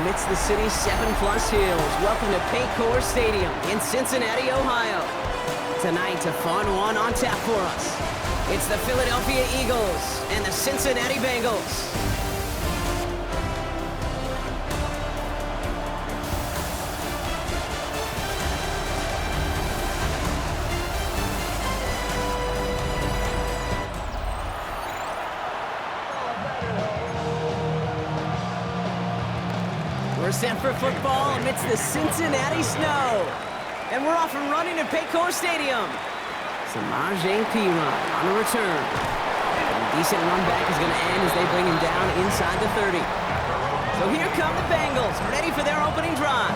amidst the city's 7+ hills. Welcome to Geforce Stadium in Cincinnati, Ohio. Tonight, a fun one on tap for us. It's the Philadelphia Eagles and the Cincinnati Bengals. We're set for football amidst the Cincinnati snow. And we're off and running at Geforce Stadium. Samaje Perine on a return. And a decent run back is going to end as they bring him down inside the 30. So here come the Bengals, ready for their opening drive.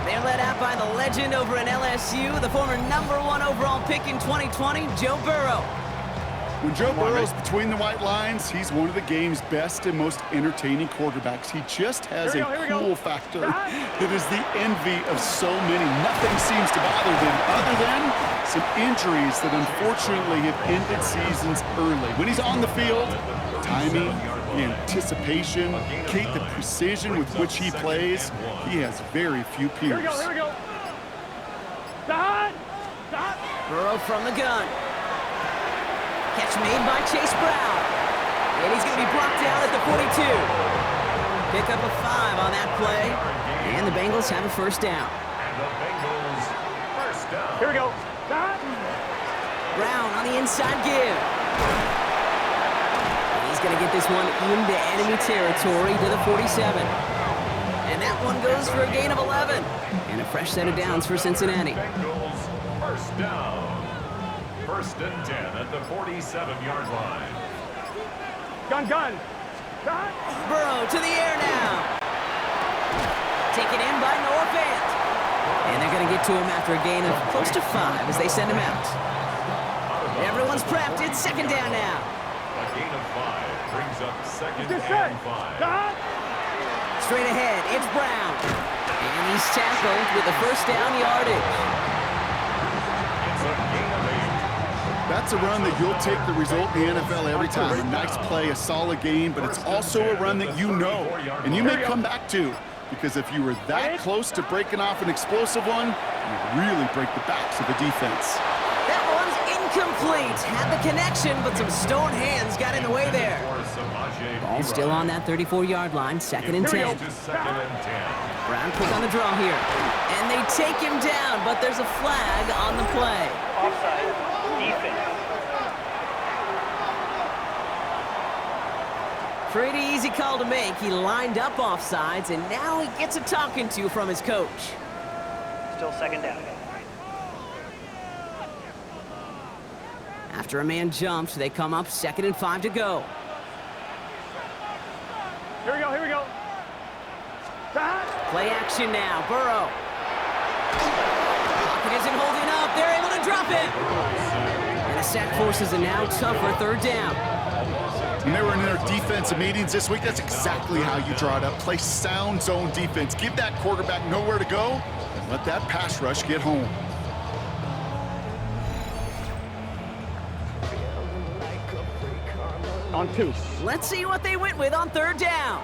They're led out by the legend over in LSU, the former #1 overall pick in 2020, Joe Burrow. When Joe Burrow's between the white lines, he's one of the game's best and most entertaining quarterbacks. He just has a cool factor that is the envy of so many. Nothing seems to bother them other than some injuries that unfortunately have ended seasons early. When he's on the field, timing, the anticipation, Kate, the precision with which he plays, he has very few peers. Here we go. Stop! Burrow from the gun. Catch made by Chase Brown. And he's going to be blocked down at the 42. Pick up a 5 on that play. And the Bengals have a first down. Here we go. Brown on the inside give. He's going to get this one into enemy territory to the 47. And that one goes for a gain of 11. And a fresh set of downs for Cincinnati. Bengals first down. First and 10 at the 47-yard line. Gun. Burrow to the air now. Taken in by Noah Fant. And they're going to get to him after a gain of close to 5 as they send him out. Everyone's prepped. It's second down now. A gain of 5 brings up second and 5. Straight ahead, it's Brown. And he's tackled with the first down yardage. It's a gain of 8. That's a run that you'll take the result in the NFL every time. A nice play, a solid game, but it's also a run that you know, and you may come back to, because if you were that close to breaking off an explosive one, you'd really break the backs of the defense. That one's incomplete. Had the connection, but some stone hands got in the way there. Ball still on that 34-yard line, second and 10. Brown quick on the draw here. And they take him down, but there's a flag on the play. Offside. Defense. Pretty easy call to make. He lined up offsides, and now he gets a talking to from his coach. Still second down. After a man jumps, they come up 2nd and 5 to go. Here we go. Play action now. Burrow. Pocket isn't holding up. They're able to drop it. And the sack forces a now tougher third down. When they were in their defensive meetings this week, that's exactly how you draw it up. Play sound zone defense. Give that quarterback nowhere to go, and let that pass rush get home. On 2. Let's see what they went with on third down.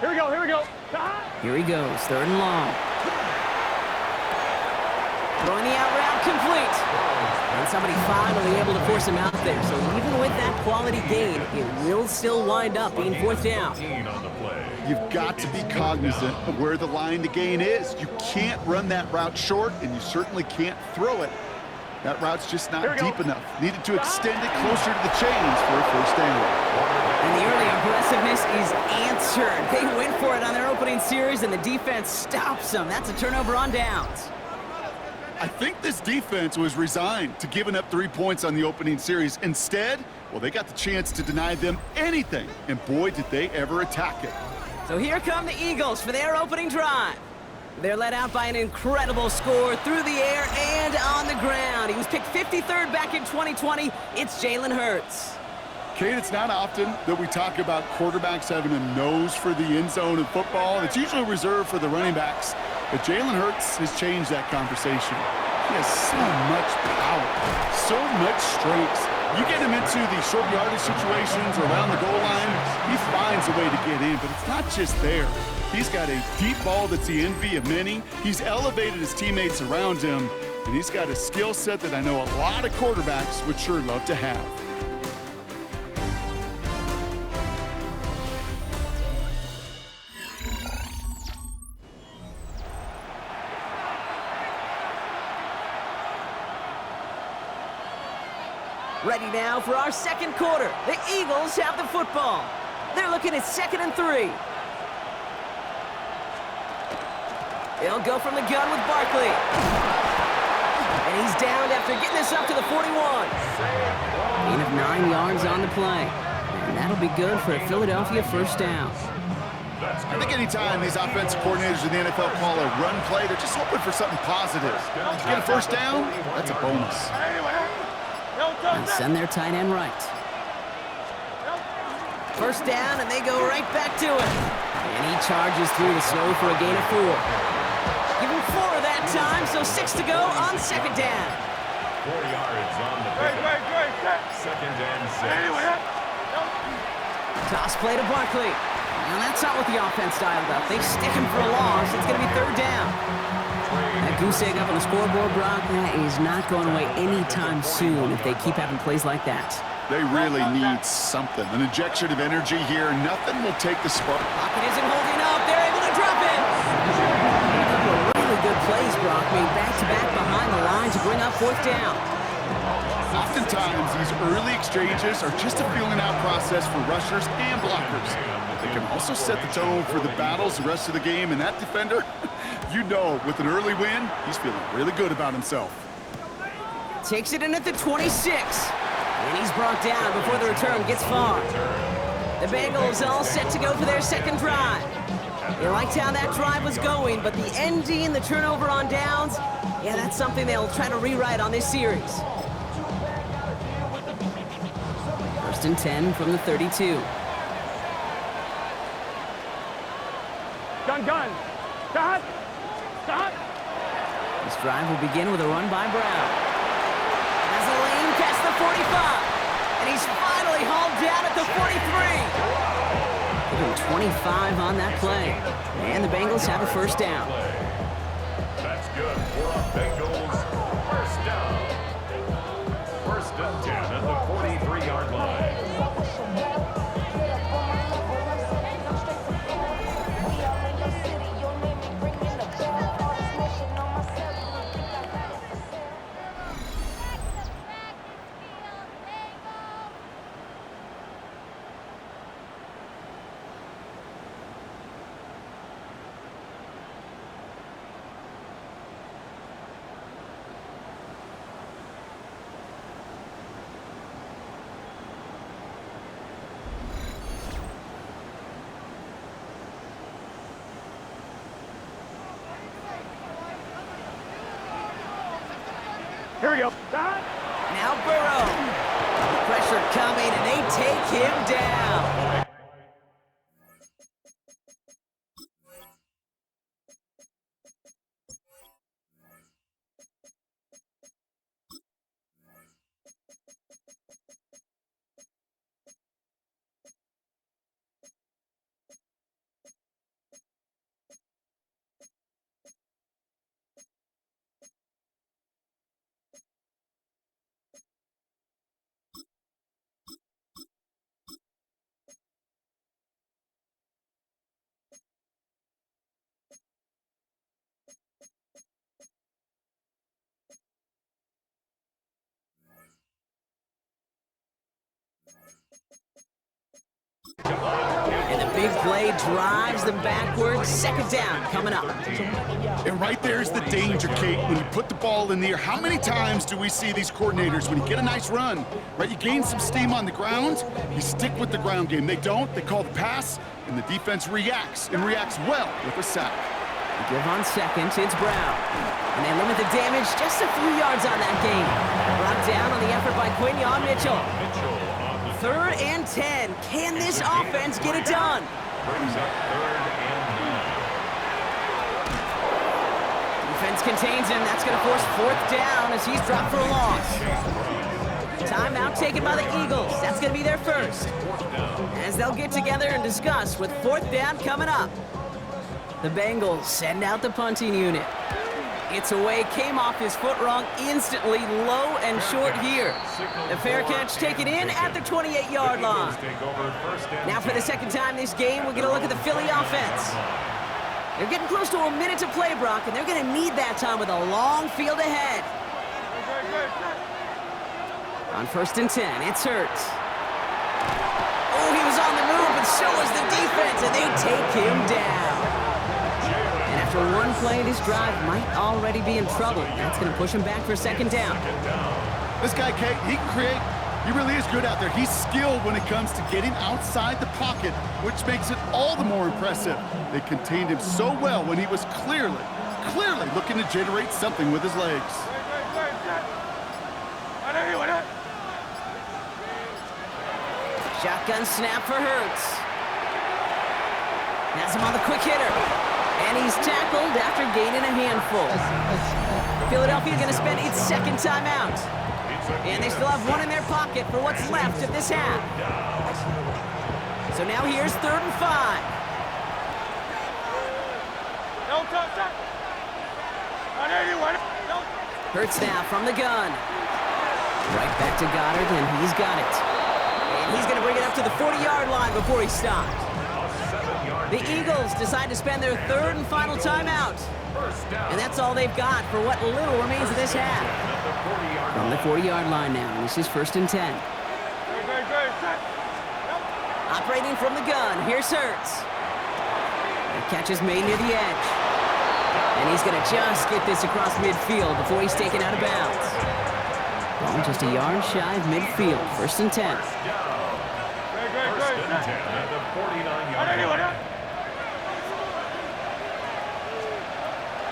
Here we go. Here he goes, 3rd and long. Throwing the out route complete. And somebody finally able to force him out there. So even with that quality gain, it will still wind up being 4th down. You've got to be cognizant of where the line to gain is. You can't run that route short, and you certainly can't throw it. That route's just not deep enough. Needed to extend it closer to the chains for a first down. And the early aggressiveness is answered. They went for it on their opening series, and the defense stops them. That's a turnover on downs. I think this defense was resigned to giving up 3 points on the opening series. Instead, well, they got the chance to deny them anything, and boy, did they ever attack it. So here come the Eagles for their opening drive. They're led out by an incredible score through the air and on the ground. He was picked 53rd back in 2020. It's Jalen Hurts. Kate, it's not often that we talk about quarterbacks having a nose for the end zone in football. It's usually reserved for the running backs. But Jalen Hurts has changed that conversation. He has so much power, so much strength. You get him into the short yardage situations around the goal line, he finds a way to get in, but it's not just there. He's got a deep ball that's the envy of many. He's elevated his teammates around him, and he's got a skill set that I know a lot of quarterbacks would sure love to have. Ready now for our second quarter. The Eagles have the football. They're looking at 2nd and 3. They'll go from the gun with Barkley. And he's downed after getting this up to the 41. Gain of 9 yards on the play. And that'll be good for a Philadelphia first down. I think anytime these offensive coordinators in the NFL call a run play, they're just hoping for something positive. Get a first down, that's a bonus. And send their tight end right. First down, and they go right back to it. And he charges through the snow for a gain of 4. Give him 4 that time, so 6 to go on 2nd down. 4 yards on the pick. 2nd and 6. Toss play to Barkley. Now that's not what the offense dialed up. They stick him for a loss. It's going to be 3rd down. That goose egg up on the scoreboard, Brock, that is not going away anytime soon if they keep having plays like that. They really need something. An injection of energy here. Nothing will take the spark. Pocket isn't holding up. They're able to drop it. A couple of really good plays, Brock, made back-to-back behind the line to bring up 4th down. Oftentimes, these early exchanges are just a feeling-out process for rushers and blockers. They can also set the tone for the battles the rest of the game, and that defender, you know, with an early win, he's feeling really good about himself. Takes it in at the 26. And he's brought down before the return gets far. The Bengals all set to go for their 2nd drive. They liked how that drive was going, but the ND and the turnover on downs, yeah, that's something they'll try to rewrite on this series. 1st and 10 from the 32. Gun. Stop. This drive will begin with a run by Brown. Has the lane past the 45. And he's finally hauled down at the 43. Give him 25 on that play. And the Bengals have a first down. That's good for a Bengals first down. 1st and 10 at the 43-yard line. Here we go. Now Burrow. Pressure coming, and they take him down. And the big play drives them backwards. 2nd down coming up. And right there's the danger, Kate. When you put the ball in the air, how many times do we see these coordinators, when you get a nice run, right, you gain some steam on the ground, you stick with the ground game. They don't, they call the pass, and the defense reacts, and reacts well with a sack. They give on 2nd, it's Brown. And they limit the damage just a few yards on that gain. Brought down on the effort by Quinion Mitchell. 3rd and 10. Can this offense get it done? Brings up 3rd and 9. Defense contains him. That's going to force 4th down as he's dropped for a loss. Timeout taken by the Eagles. That's going to be their first. As they'll get together and discuss with fourth down coming up. The Bengals send out the punting unit. It's away, came off his foot wrong instantly, low and short here. The fair catch taken in at the 28-yard line. Now for the second time this game, we're going to look at the Philly offense. They're getting close to a minute to play, Brock, and they're going to need that time with a long field ahead. On 1st and 10, it's Hurts. Oh, he was on the move, but so was the defense, and they take him down. And after one play, this drive might already be in trouble. That's going to push him back for second down. This guy, Kate, he can create. He really is good out there. He's skilled when it comes to getting outside the pocket, which makes it all the more impressive. They contained him so well when he was clearly looking to generate something with his legs. Shotgun snap for Hurts. Has him on the quick hitter. And he's tackled after gaining a handful. Philadelphia going to spend its second timeout. And they still have one in their pocket for what's left of this half. So now here's 3rd and 5. Hurts now from the gun. Right back to Goddard, and he's got it. And he's going to bring it up to the 40-yard line before he stopped. The Eagles decide to spend their 3rd and final timeout. And that's all they've got for what little remains of this half. From the 40-yard line now, and this is 1st and 10. Operating from the gun, here's Hurts. The catch is made near the edge. And he's going to just get this across midfield before he's taken out of bounds. Ball just a yard shy of midfield, 1st and 10. 1st and 10 at the 49-yard line.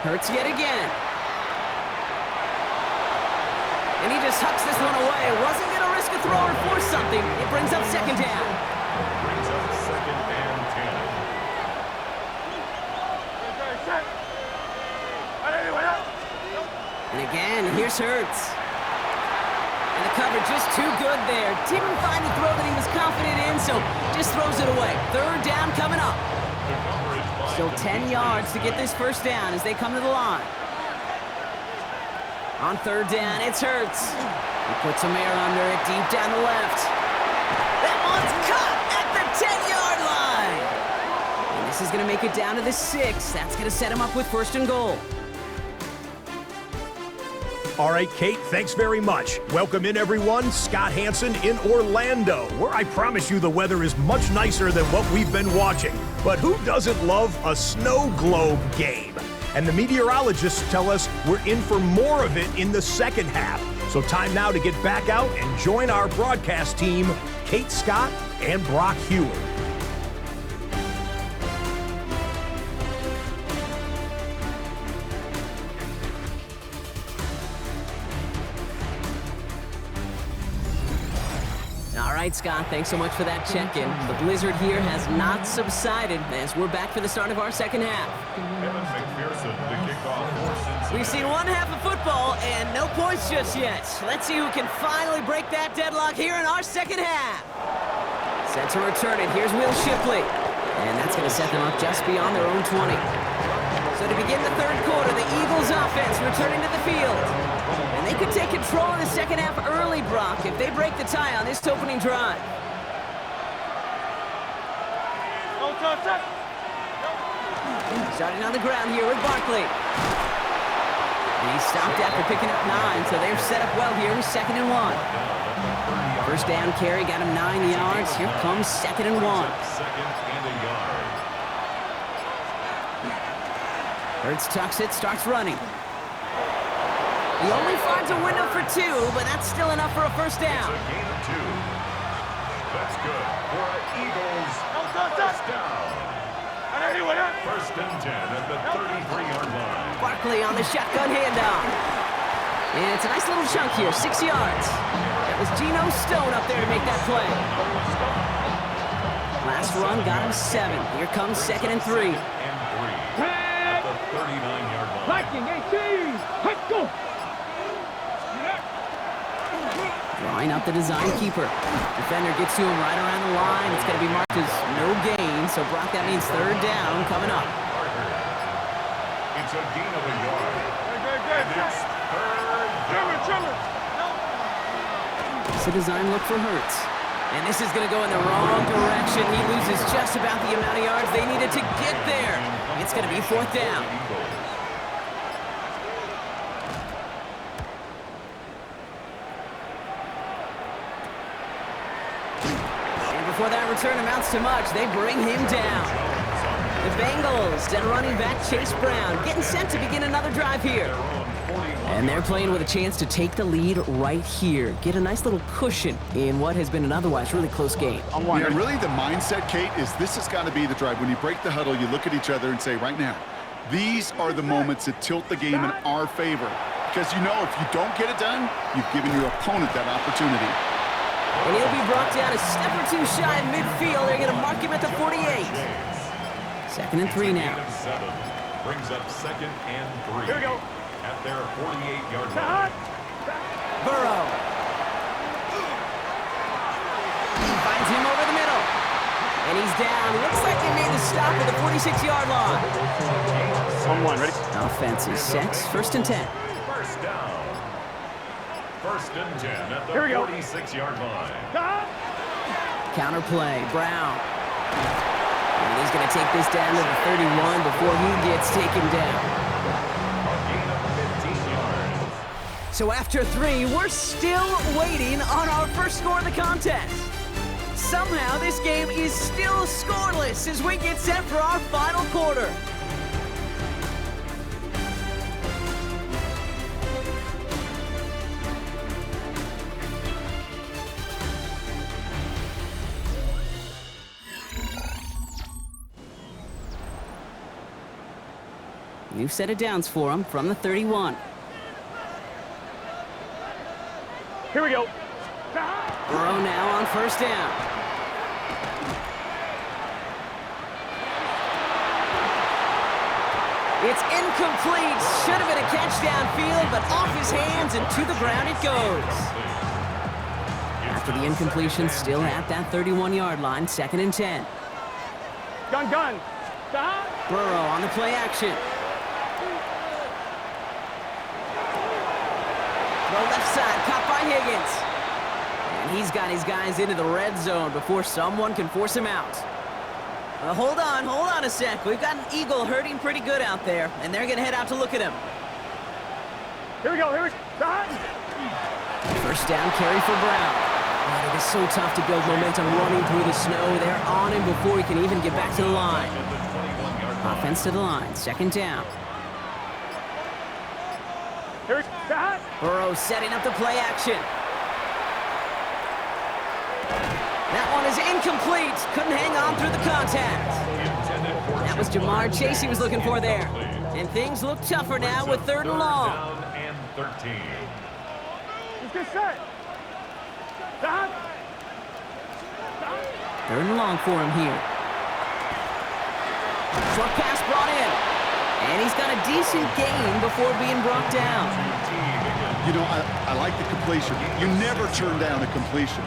Hurts yet again. And he just hucks this one away. Wasn't going to risk a throw or force something. It brings up second down. Brings up 2nd and 10. And again, here's Hurts. And the coverage just too good there. Didn't find the throw that he was confident in, so just throws it away. 3rd down coming up. Still 10 yards to get this first down as they come to the line. On 3rd down, it's Hurts. He puts some air under it deep down the left. That one's caught at the 10-yard line. And this is going to make it down to the 6. That's going to set him up with 1st and goal. All right, Kate, thanks very much. Welcome in, everyone. Scott Hansen in Orlando, where I promise you the weather is much nicer than what we've been watching. But who doesn't love a snow globe game? And the meteorologists tell us we're in for more of it in the second half. So time now to get back out and join our broadcast team, Kate Scott and Brock Hewer. All right, Scott, thanks so much for that check-in. The blizzard here has not subsided as we're back for the start of our second half. We've seen one half of football and no points just yet. Let's see who can finally break that deadlock here in our second half. Set to return it. Here's Will Shipley. And that's going to set them up just beyond their own 20. So to begin the 3rd quarter, the Eagles offense returning to the field. And they could take control in the second half early, Brock, if they break the tie on this opening drive. Starting on the ground here with Barkley. And he stopped after picking up 9, so they're set up well here with 2nd and 1. First down carry got him 9 yards. Here comes 2nd and 1. Hurts tucks it, starts running. He only finds a window for 2, but that's still enough for a first down. It's a gain of 2. That's good for an Eagles first down. 1st and 10 at the 33-yard line. Barkley on the shotgun handoff. And it's a nice little chunk here, 6 yards. That was Geno Stone up there to make that play. Last run got him 7. Here comes 2nd and 3. At the 39-yard line. Viking 18. Let's go. drawing up the design keeper. Defender gets to him right around the line. It's going to be marked as no gain, so Brock, that means third down coming up. It's a gain of a yard. And it's third down. It's a design look for Hurts. And this is going to go in the wrong direction. He loses just about the amount of yards they needed to get there. It's going to be fourth down. And before that return amounts to much, they bring him down. The Bengals and running back Chase Brown getting set to begin another drive here. And they're playing with a chance to take the lead right here. Get a nice little cushion in what has been an otherwise really close game. Yeah, really the mindset, Kate, is this has got to be the drive. When you break the huddle, you look at each other and say, right now, these are the moments that tilt the game in our favor. Because you know if you don't get it done, you've given your opponent that opportunity. And he'll be brought down a step or two shy of midfield. They're going to mark him at the 48. 2nd and 3 now. Brings up 2nd and 3. Here we go. At their 48-yard line. Burrow. Finds him over the middle. And he's down. Looks like they made the stop at the 46-yard line. On one, ready? Offense is set. 1st and 10. First down. 1st and 10 at the Here we go. 46-yard line. Counter play. Brown. And he's going to take this down to the 31 before he gets taken down. So after 3, we're still waiting on our first score of the contest. Somehow this game is still scoreless as we get set for our final quarter. New set of downs for him from the 31. Here we go. Burrow now on 1st down. It's incomplete. Should have been a catch downfield, but off his hands and to the ground it goes. After the incompletion, still at that 31-yard line, 2nd and 10. Gun. Burrow on the play action. Throw left side, caught by Higgins. And he's got his guys into the red zone before someone can force him out. Hold on a sec. We've got an Eagle hurting pretty good out there, and they're going to head out to look at him. Here we go. 1st down carry for Brown. Man, it is so tough to build momentum running through the snow. They're on him before he can even get back to the line. Offense to the line, 2nd down. Burrow setting up the play action. That one is incomplete. Couldn't hang on through the contact. That was Jamar Chase he was looking for there. And things look tougher now with 3rd and long. Down and 13. Let's get set. 3rd and long for him here. Short pass brought in. And he's got a decent gain before being brought down. You know, I like the completion. You never turn down a completion.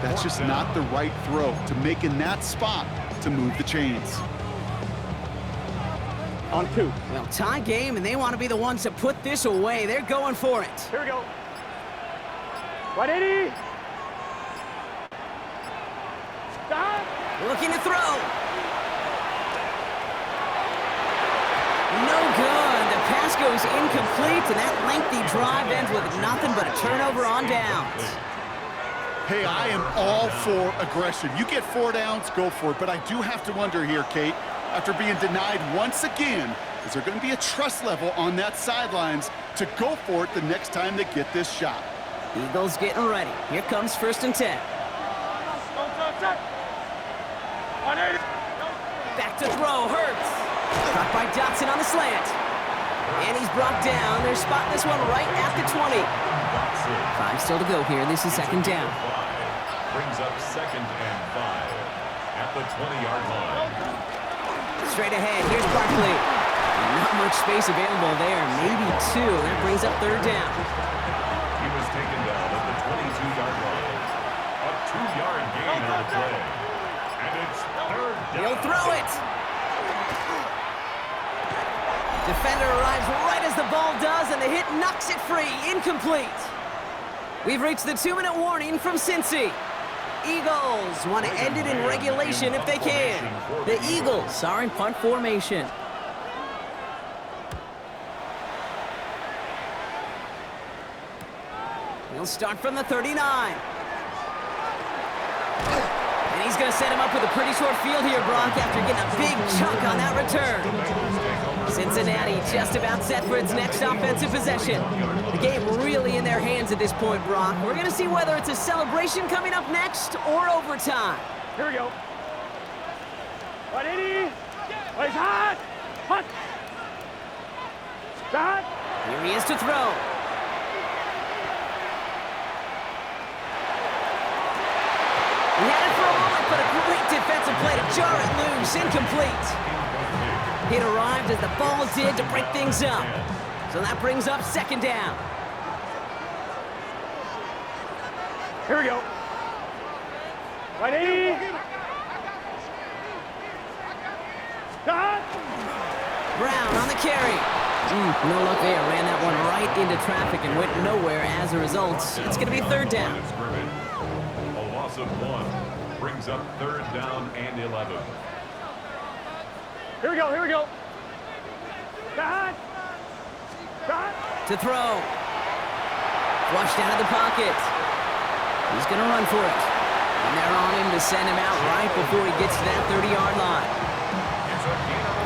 That's just not the right throw to make in that spot to move the chains. On 2. Well, tie game, and they want to be the ones to put this away. They're going for it. Here we go. 180. Looking to throw. No good. The pass goes incomplete, and that lengthy drive ends with nothing but a turnover on downs. Hey, I am all for aggression. You get 4 downs, go for it. But I do have to wonder here, Kate, after being denied once again, is there going to be a trust level on that sidelines to go for it the next time they get this shot? Eagles getting ready. Here comes 1st and 10. Back to throw, Hurts. Caught by Dotson on the slant. And he's brought down. They're spotting this one right at the 20. 5 still to go here. This is 2nd down. Brings up 2nd and 5 at the 20-yard line. Straight ahead. Here's Barkley. Not much space available there. Maybe 2. That brings up 3rd down. He was taken down at the 22-yard line. Defender arrives right as the ball does, and the hit knocks it free. Incomplete. We've reached the 2-minute warning from Cincy. Eagles want to end it in regulation if they can. The Eagles are in punt formation. He'll start from the 39. And he's going to set him up with a pretty short field here, Brock, after getting a big chunk on that return. Cincinnati just about set for its next offensive possession. The game really in their hands at this point, Brock. We're going to see whether it's a celebration coming up next or overtime. Here we go. 180. He's hot. Hot. Hot. Here he is to throw. He had it for a moment, but a great defensive play to jar it loose. Incomplete. It arrived as the ball did to break things up. So that brings up second down. Here we go. 180. Hot. Brown on the carry. No luck there. Ran that one right into traffic and went nowhere as a result. It's going to be third down. A loss of 1 brings up third down and 11. Here we go. Here we go. Hot. Hot. To throw. Flushed out of the pocket. He's going to run for it. And they're on him to send him out right before he gets to that 30-yard line.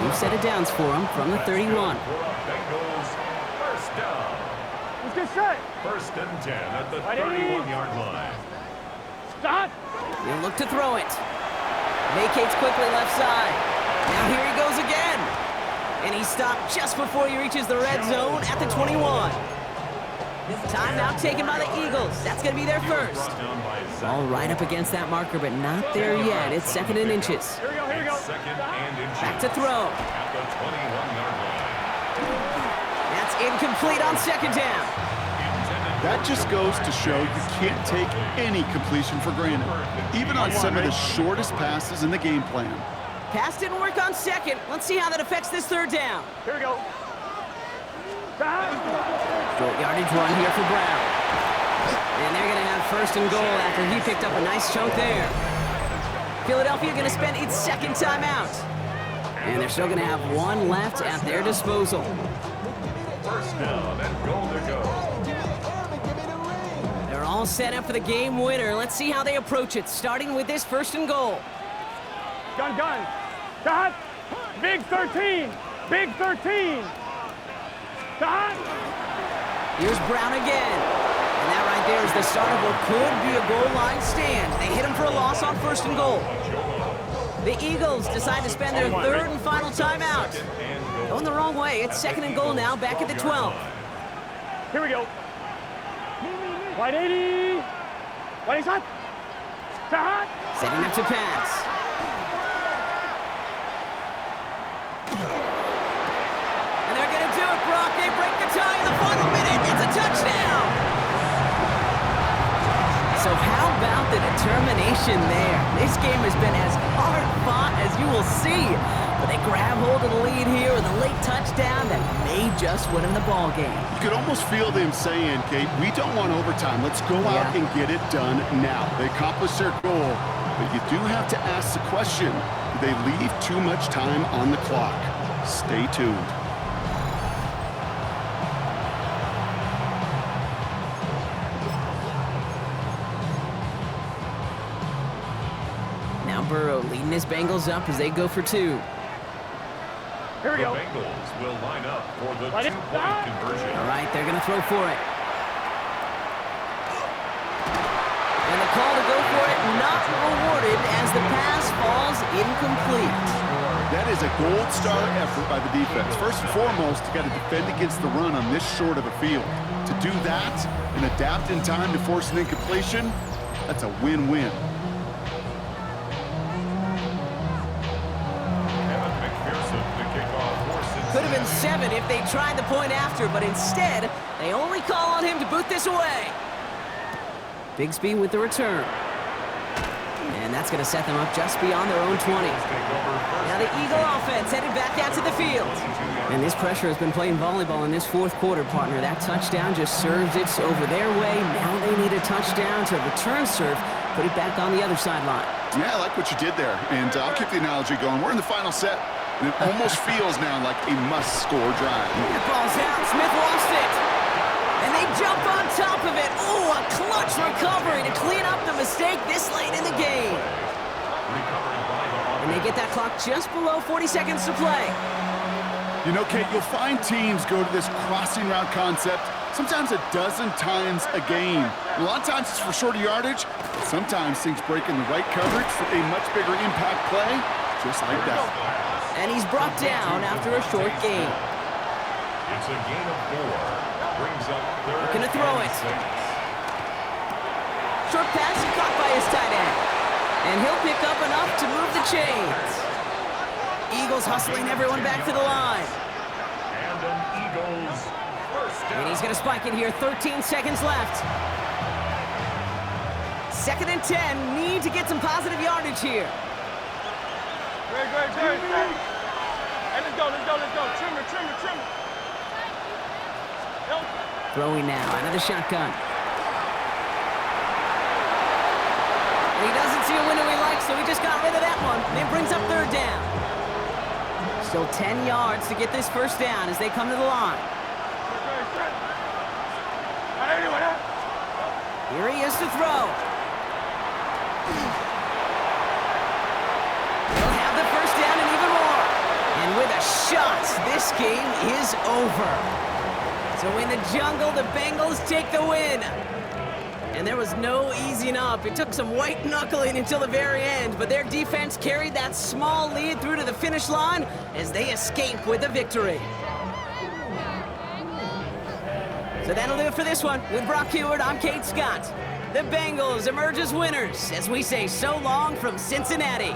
New set of downs for him from the 31. Bengals first down. Let's get set. First and 10 at the 31-yard line. Stop. He'll look to throw it. Vacates quickly left side. Now here he goes again. And he stopped just before he reaches the red zone at the 21. Timeout taken by the Eagles. That's going to be their first. All right up against that marker, but not there yet. It's second and inches. Here we go. Here we go. Second and inches. Back to throw. At the 21-yard line. That's incomplete on second down. That just goes to show you can't take any completion for granted, even on some of the shortest passes in the game plan. Pass didn't work on second. Let's see how that affects this third down. Here we go. Stop. Short yardage run here for Brown. And they're going to have first and goal after he picked up a nice chunk there. Philadelphia going to spend its second timeout. And they're still going to have one left at their disposal. First down and goal to go. They're all set up for the game winner. Let's see how they approach it, starting with this first and goal. Gun. Stop. Big 13. Big 13. Stop. Here's Brown again. And that right there is the start of what could be a goal line stand. They hit him for a loss on first and goal. The Eagles decide to spend their third and final timeout. Going the wrong way. It's second and goal now, back at the 12. Here we go. 180. 180 shot. Stop. Setting up to pass. And they're going to do it, Brock. They break the tie in the final minute. It's a touchdown. So how about the determination there? This game has been as hard-fought as you will see. But they grab hold of the lead here with a late touchdown that may just win them the ball game. You could almost feel them saying, Kate, we don't want overtime. Let's go out and get it done now. They accomplished their goal, but you do have to ask the question, do they leave too much time on the clock? Stay tuned. Now Burrow leading his Bengals up as they go for two. Here we The go. Bengals will line up for the Let it two-point stop. conversion. All right, they're going to throw for it. And the call to go for it not rewarded as the pass falls incomplete. That is a gold star effort by the defense. First and foremost, you got to defend against the run on this short of a field. To do that and adapt in time to force an incompletion, that's a win-win. Could have been 7 if they tried the point after, but instead, they only call on him to boot this away. Bigsby with the return. And that's going to set them up just beyond their own 20. Now the Eagle offense gets headed back out to the field. And this pressure has been playing volleyball in this fourth quarter, partner. That touchdown just serves it over their way. Now they need a touchdown to return serve, put it back on the other sideline. Yeah, I like what you did there. And I'll keep the analogy going. We're in the final set, and it almost feels now like a must-score drive. That ball's out. Smith lost it. And they jump on top of it. Ooh, a clutch recovery to clean up the mistake this late in the game. And they get that clock just below 40 seconds to play. You know, Kate, you'll find teams go to this crossing route concept sometimes a dozen times a game. A lot of times it's for shorter yardage, but sometimes things break in the right coverage for a much bigger impact play, just like that. And he's brought down after a short game. It's a gain of 4. Brings up third. Looking to throw it. Short pass and caught by his tight end. And he'll pick up enough to move the chains. Eagles hustling everyone back to the line. And an Eagles first down. And he's going to spike it here. 13 seconds left. 2nd and 10. Need to get some positive yardage here. Great. Hey, let's go. Trimmer. Throwing now out of the shotgun. And he doesn't see a window he likes, so he just got rid of that one. And it brings up 3rd down. Still 10 yards to get this first down as they come to the line. Here he is to throw. He'll have the first down and even more. And with a shot, this game is over. So in the jungle, the Bengals take the win. And there was no easing up. It took some white knuckling until the very end, but their defense carried that small lead through to the finish line as they escape with the victory. So that'll do it for this one. With Brock Heward, I'm Kate Scott. The Bengals emerge as winners as we say so long from Cincinnati.